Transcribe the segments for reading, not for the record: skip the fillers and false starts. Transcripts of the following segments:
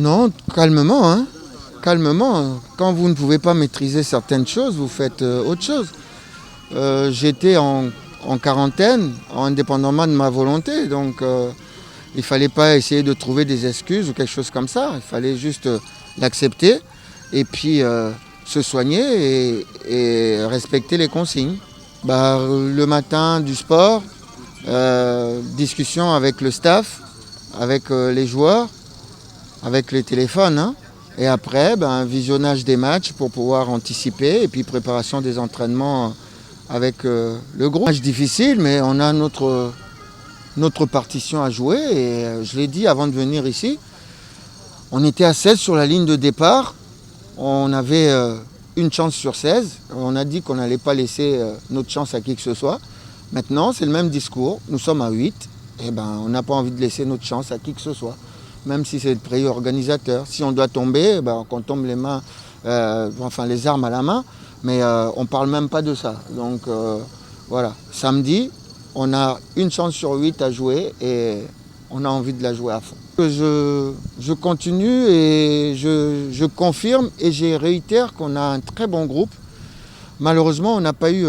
Non, calmement, hein. Calmement. Quand vous ne pouvez pas maîtriser certaines choses, vous faites autre chose. J'étais en quarantaine, indépendamment de ma volonté. Donc il ne fallait pas essayer de trouver des excuses ou quelque chose comme ça. Il fallait juste l'accepter et puis se soigner et respecter les consignes. Le matin du sport, discussion avec le staff, avec les joueurs, avec les téléphones. Hein. Et après, visionnage des matchs pour pouvoir anticiper et puis préparation des entraînements avec le groupe. Match difficile, mais on a notre partition à jouer. Et je l'ai dit avant de venir ici, on était à 16 sur la ligne de départ. On avait une chance sur 16. On a dit qu'on n'allait pas laisser notre chance à qui que ce soit. Maintenant, c'est le même discours. Nous sommes à 8. Et on n'a pas envie de laisser notre chance à qui que ce soit. Même si c'est le pays organisateur. Si on doit tomber, qu'on tombe les mains, les armes à la main. Mais on ne parle même pas de ça. Donc voilà, samedi, on a une chance sur 8 à jouer et on a envie de la jouer à fond. Je continue et je confirme et je réitère qu'on a un très bon groupe. Malheureusement, on n'a pas eu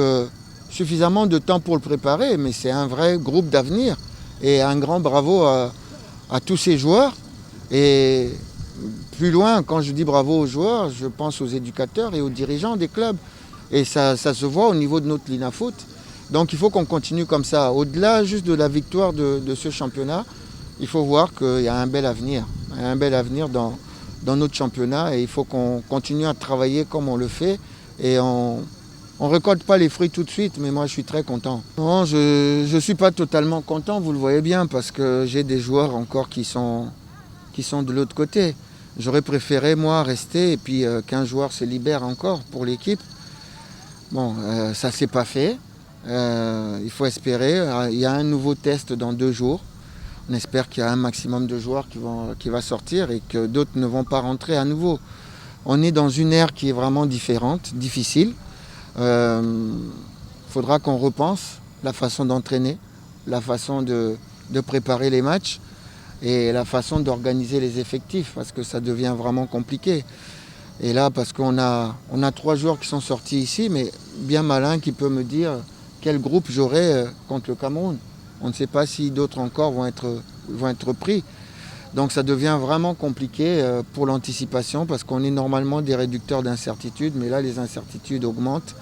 suffisamment de temps pour le préparer, mais c'est un vrai groupe d'avenir. Et un grand bravo à tous ces joueurs. Et plus loin, quand je dis bravo aux joueurs, je pense aux éducateurs et aux dirigeants des clubs. Et ça se voit au niveau de notre Linafoot. Donc il faut qu'on continue comme ça. Au-delà juste de la victoire de ce championnat, il faut voir qu'il y a un bel avenir. Il y a un bel avenir dans notre championnat et il faut qu'on continue à travailler comme on le fait. Et on ne récolte pas les fruits tout de suite, mais moi je suis très content. Non, je ne suis pas totalement content, vous le voyez bien, parce que j'ai des joueurs encore qui sont de l'autre côté. J'aurais préféré, moi, rester et puis qu'un joueur se libère encore pour l'équipe. Bon, ça ne s'est pas fait. Il faut espérer. Il y a un nouveau test dans 2 jours. On espère qu'il y a un maximum de joueurs qui va sortir et que d'autres ne vont pas rentrer à nouveau. On est dans une ère qui est vraiment différente, difficile. Faudra qu'on repense la façon d'entraîner, la façon de préparer les matchs et la façon d'organiser les effectifs parce que ça devient vraiment compliqué. Et là, parce qu'on a 3 joueurs qui sont sortis ici, mais bien malin qui peut me dire quel groupe j'aurai contre le Cameroun. On ne sait pas si d'autres encore vont être pris. Donc ça devient vraiment compliqué pour l'anticipation parce qu'on est normalement des réducteurs d'incertitudes, mais là les incertitudes augmentent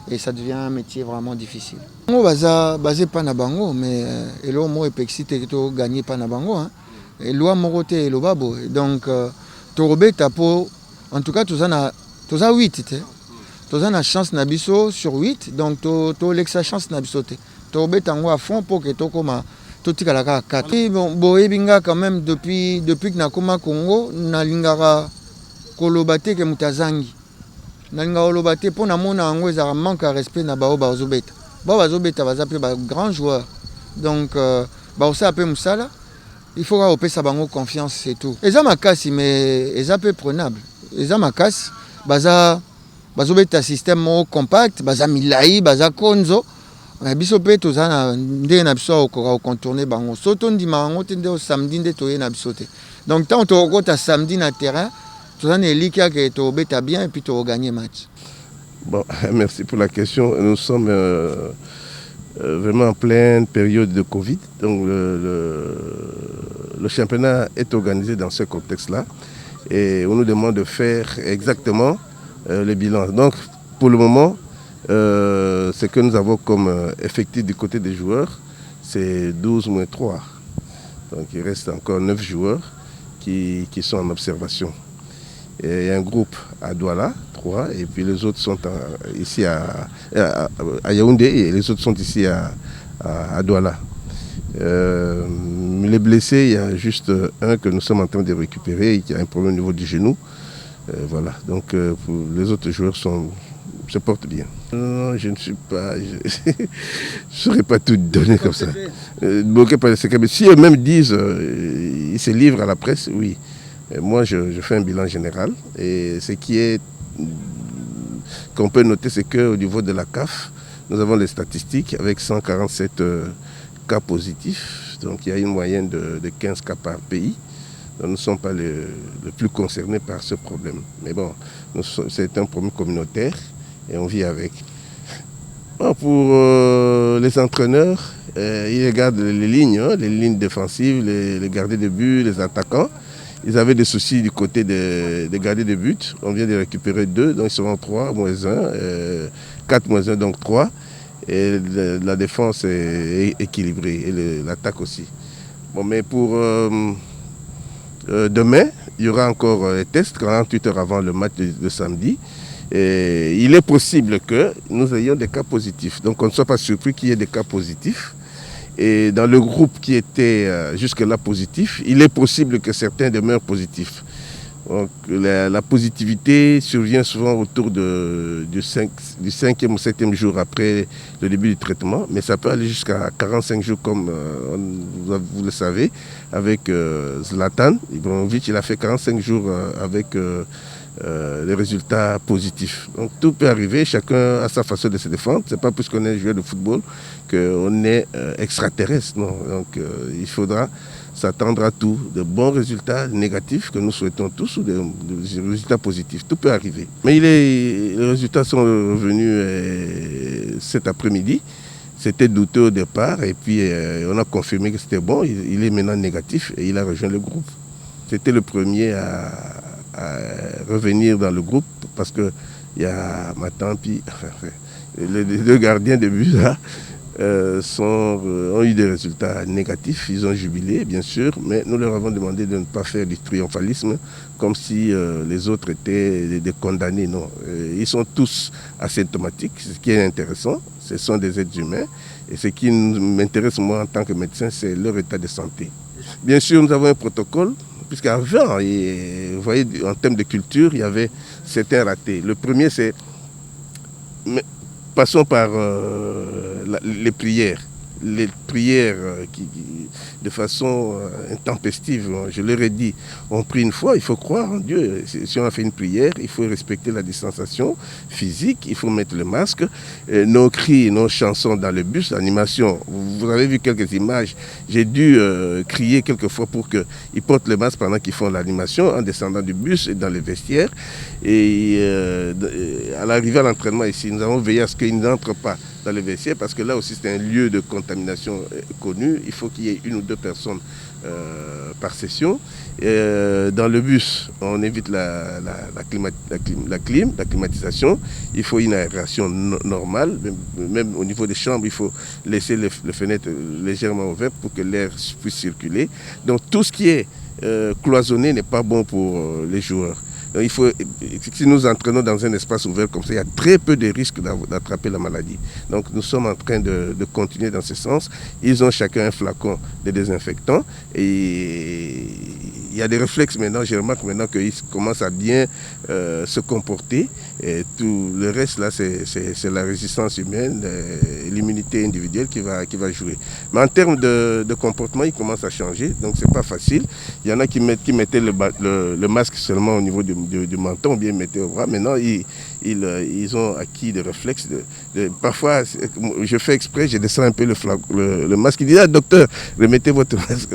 et ça devient un métier vraiment difficile. Basé pas na bango, mais elo mo epexite to gagner pas na bango, hein. Et loi morote elo babo. Donc torobeta po en tout cas toza 8 te. Toza na chance na biso sur 8, donc to lexa chance na biso te. Torobeta ngo à fond pour que to koma totika la 4. Bon ebinga quand même depuis que nakoma Congo na lingara kolobate ke mutazangi. Na lingara kolobate pour na mona ngo ezara manque de respect na bao bazobeta. Bao bazobeta bazape ba grand joueur. Donc ça pe musala. Il faut avoir sa bango confiance, c'est tout. Eza makasi mais eza peu prenable. Eza makasi bazobeta système mo compact, baza milai, baza konzo. Biso pe toza na ndenge na biso ko contourner bango. Soto ndima ngo tende au samedi nde toye na biso te. Donc tant to kota samedi na terrain, toza na likia ke to beta bien et puis to gagner match. Bon, merci pour la question. Nous sommes vraiment en pleine période de Covid. Donc le championnat est organisé dans ce contexte-là et on nous demande de faire exactement le bilan. Donc pour le moment, ce que nous avons comme effectif du côté des joueurs, c'est 12-3. Donc il reste encore 9 joueurs qui sont en observation. Et il y a un groupe à Douala, 3, et puis les autres sont ici à Yaoundé, et les autres sont ici à Douala. Les blessés, il y a juste un que nous sommes en train de récupérer et qui a un problème au niveau du genou. Voilà, donc les autres joueurs se portent bien. Non, je ne suis pas... Je ne saurais pas tout donner comme ça. Bloqué par les secrets. Mais si eux-mêmes disent, ils se livrent à la presse, oui. Moi, je fais un bilan général. Et ce qui est qu'on peut noter, c'est qu'au niveau de la CAF, nous avons les statistiques avec 147 cas positifs. Donc il y a une moyenne de 15 cas par pays. Nous ne sommes pas les plus concernés par ce problème. Mais bon, c'est un problème communautaire et on vit avec. Bon, pour les entraîneurs, ils regardent les lignes défensives, les gardiens de but, les attaquants. Ils avaient des soucis du côté des gardiens de but. On vient de récupérer 2, donc ils seront 3 moins 1, 4 moins 1, donc 3. Et la défense est équilibrée et l'attaque aussi. Bon, mais pour demain, il y aura encore des tests 48 heures avant le match de samedi. Et il est possible que nous ayons des cas positifs. Donc on ne soit pas surpris qu'il y ait des cas positifs. Et dans le groupe qui était jusque-là positif, il est possible que certains demeurent positifs. Donc la positivité survient souvent autour du 5e ou 7e jour après le début du traitement, mais ça peut aller jusqu'à 45 jours comme vous le savez, avec Zlatan Ibrahimovic, il a fait 45 jours avec les résultats positifs. Donc tout peut arriver, chacun a sa façon de se défendre. C'est pas parce qu'on est joueur de football qu'on est extraterrestre. Non. Donc il faudra s'attendre à tout, de bons résultats négatifs que nous souhaitons tous ou des résultats positifs. Tout peut arriver. Mais les résultats sont revenus cet après-midi. C'était douteux au départ et puis on a confirmé que c'était bon. Il est maintenant négatif et il a rejoint le groupe. C'était le premier à revenir dans le groupe parce qu'il y a Matampi, les 2 gardiens de but là, ont eu des résultats négatifs. Ils ont jubilé, bien sûr, mais nous leur avons demandé de ne pas faire du triomphalisme comme si les autres étaient des condamnés. Non, ils sont tous asymptomatiques, ce qui est intéressant. Ce sont des êtres humains. Et ce qui m'intéresse, moi, en tant que médecin, c'est leur état de santé. Bien sûr, nous avons un protocole, puisqu'avant, vous voyez, en termes de culture, il y avait certains ratés. Le premier, c'est... Passons par les prières. Les prières de façon intempestive, je leur ai dit, on prie une fois, il faut croire en Dieu. Si on a fait une prière, il faut respecter la distanciation physique, il faut mettre le masque. Nos cris, nos chansons dans le bus, l'animation, vous avez vu quelques images, j'ai dû crier quelques fois pour qu'ils portent le masque pendant qu'ils font l'animation, en descendant du bus et dans les vestiaires. Et à l'arrivée à l'entraînement ici, nous avons veillé à ce qu'ils n'entrent pas dans les vestiaires parce que là aussi c'est un lieu de contamination connu. Il faut qu'il y ait 1 ou 2 personnes par session. Dans le bus, on évite la climatisation. Il faut une aération normale. Même au niveau des chambres, il faut laisser les fenêtres légèrement ouvertes pour que l'air puisse circuler. Donc tout ce qui est cloisonné n'est pas bon pour les joueurs. Donc, si nous entraînons dans un espace ouvert comme ça, il y a très peu de risques d'attraper la maladie. Donc nous sommes en train de continuer dans ce sens. Ils ont chacun un flacon de désinfectant et il y a des réflexes maintenant. Je remarque maintenant qu'ils commencent à bien se comporter. Et tout le reste là, c'est la résistance humaine, l'immunité individuelle qui va jouer. Mais en termes de comportement, ils commencent à changer. Donc c'est pas facile. Il y en a qui mettaient le masque seulement au niveau du menton, ou bien mettaient au bras. Maintenant, ils ont acquis des réflexes. Parfois, je fais exprès, je descends un peu le masque. Il dit, ah, docteur, remettez votre masque.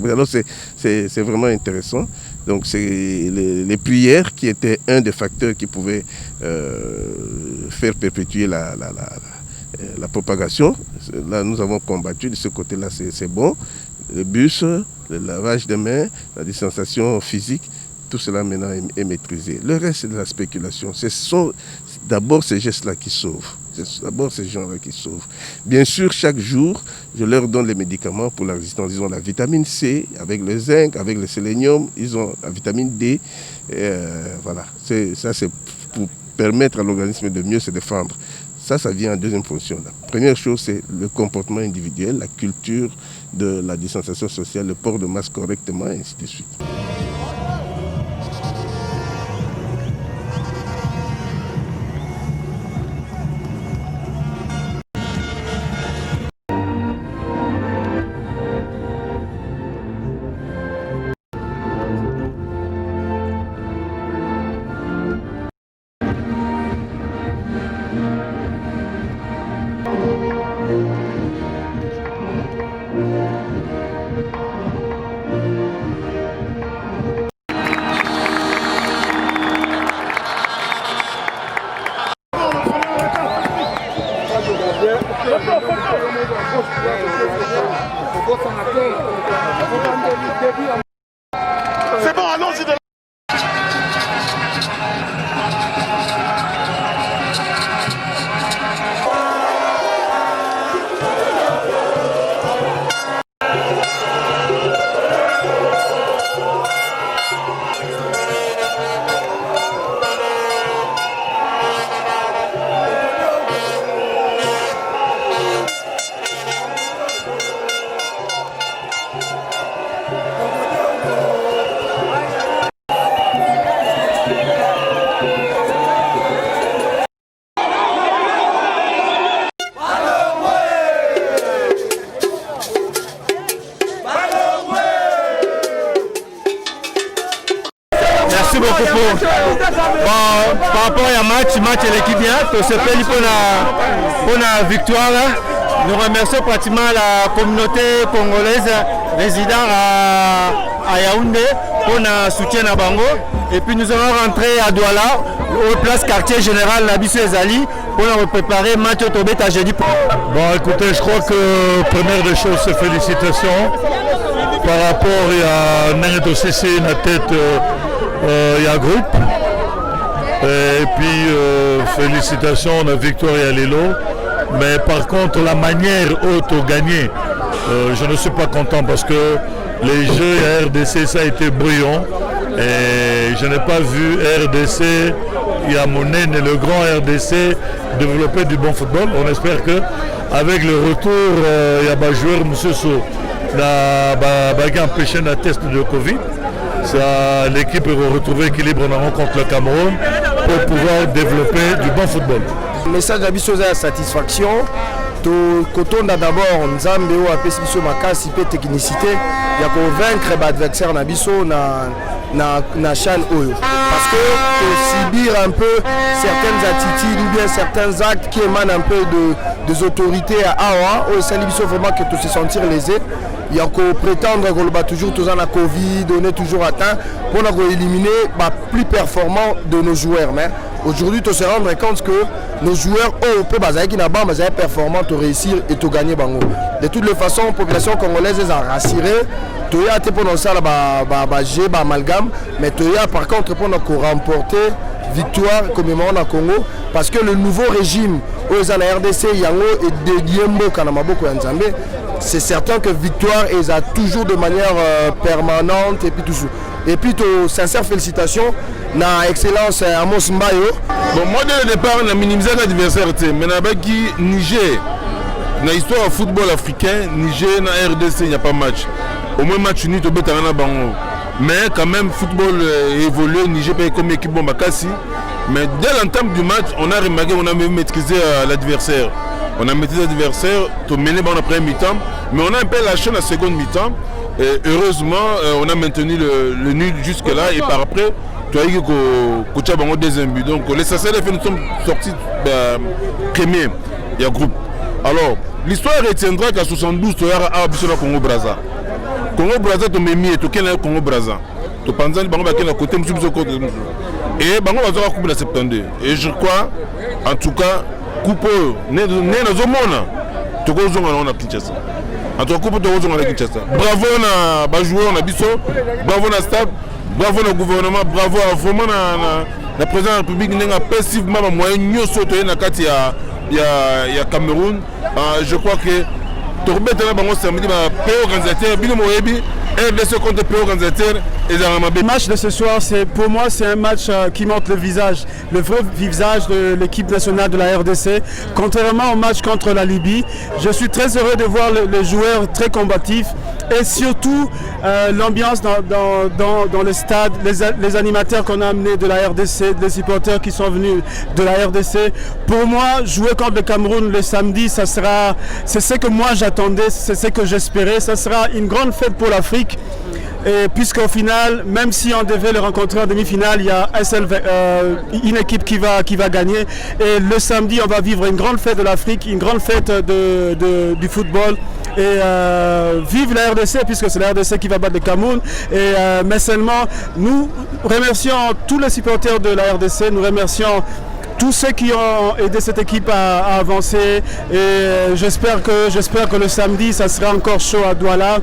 Alors c'est vraiment intéressant. Donc c'est les prières qui étaient un des facteurs qui pouvaient faire perpétuer la propagation. Là, nous avons combattu de ce côté-là, c'est bon. Le bus, le lavage des mains, la distanciation physique, tout cela maintenant est maîtrisé. Le reste, c'est de la spéculation. Ce sont d'abord ces gestes-là qui sauvent. C'est d'abord ces gens-là qui sauvent. Bien sûr, chaque jour, je leur donne les médicaments pour la résistance. Ils ont la vitamine C, avec le zinc, avec le sélénium, ils ont la vitamine D. Voilà. Ça, c'est pour permettre à l'organisme de mieux se défendre. Ça vient en deuxième fonction. La première chose, c'est le comportement individuel, la culture de la distanciation sociale, le port de masque correctement, et ainsi de suite. C'est bon, allons-y de Merci beaucoup par rapport à match et l'équipe bien, pour se faire pour la victoire. Nous remercions pratiquement la communauté congolaise résidant à Yaoundé pour le soutien à Bango. Et puis nous allons rentrer à Douala, au place quartier général Nabisso Ezali, pour nous préparer match au Tobet à jeudi. Bon, écoutez, je crois que première des choses, c'est félicitations. Par rapport à Neto CC, la tête, il y a groupe. Et puis, félicitations, on a victoire et à Lilo. Mais par contre, la manière haute au gagné, je ne suis pas content parce que les jeux à RDC, ça a été brillant. Et je n'ai pas vu RDC, il y a Monen et le grand RDC développer du bon football. On espère qu'avec le retour, il y a des joueurs, M. So, qui a empêché un test de Covid. L'équipe va retrouver l'équilibre contre le Cameroun pour pouvoir développer du bon football. Le message d'Abisso est satisfaction. Quand on a d'abord Nzambe ou apesi biso makasi pe technicité, il y a pour vaincre l'adversaire Nabisso na chan oyo. Parce que subir un peu certaines attitudes ou bien certains actes qui émanent un peu des autorités à Awa, au Salibisso vraiment que tu se sentir lésé. Il y a qu'à prétendre qu'on bat toujours tous en la Covid, on est toujours atteint pour éliminer plus performant de nos joueurs. Mais aujourd'hui, tu se rendre compte que nos joueurs sont performants pour réussir et pour gagner. De toutes les façons, la population congolaise est rassurée. Tu as été pour nous ça, amalgame, mais tu as par contre pour nous remporter victoire comme au Congo parce que le nouveau régime aux RDC Yango et de Diembo Kanamaboko Nzambe, c'est certain que victoire est toujours de manière permanente et puis toujours. Et puis sincère félicitations na excellence Amos Mbayo. Bon, moi dès le départ on a minimisé l'adversaire mais avec Niger dans l'histoire du football africain, Niger na RDC il n'y a pas match. Au moins match uni to betana bango. Mais quand même, le football évolue, Niger paye comme équipe Bombakassi. Mais dès l'entame du match, on a remarqué, on a même maîtrisé l'adversaire. On a maîtrisé l'adversaire, on a mené dans la première mi-temps, mais on a un peu lâché la seconde mi-temps. Et heureusement, on a maintenu le nul jusque-là. Et par après, tu as eu que Bango deuxième but. Donc les SACLF, nous sommes sortis premiers. Il y a groupe. Alors, l'histoire retiendra qu'à 72, tu as Abissola Congo-Braza. Congo-Braza, tu m'as mis et tu as Congo-Braza. Tu penses que Bango va être à côté, et Bango va avoir coupe la 72. Et je crois, en tout cas, coupe né dans Zomona, tu vas jouer à Kinshasa. En tout cas, coupe tu vas jouer à Kinshasa. Bravo à joueur, à Bisso, bravo à staff, bravo au gouvernement, bravo à vraiment la présidente de la République qui a passivement moyen de sauter dans le Cameroun. Je crois que le match de ce soir, pour moi, c'est un match qui montre le vrai visage de l'équipe nationale de la RDC. Contrairement au match contre la Libye, je suis très heureux de voir les joueurs très combatifs et surtout l'ambiance dans le stade, les animateurs qu'on a amenés de la RDC, les supporters qui sont venus de la RDC. Pour moi, jouer contre le Cameroun le samedi, c'est ce que moi j'attendais, c'est ce que j'espérais. Ça sera une grande fête pour l'Afrique. Puisqu'au final, même si on devait le rencontrer en demi-finale, il y a une équipe qui va gagner. Et le samedi, on va vivre une grande fête de l'Afrique, une grande fête du football. Et vive la RDC, puisque c'est la RDC qui va battre le Cameroun. Mais seulement, nous remercions tous les supporters de la RDC, nous remercions tous ceux qui ont aidé cette équipe à avancer. Et j'espère que le samedi, ça sera encore chaud à Douala.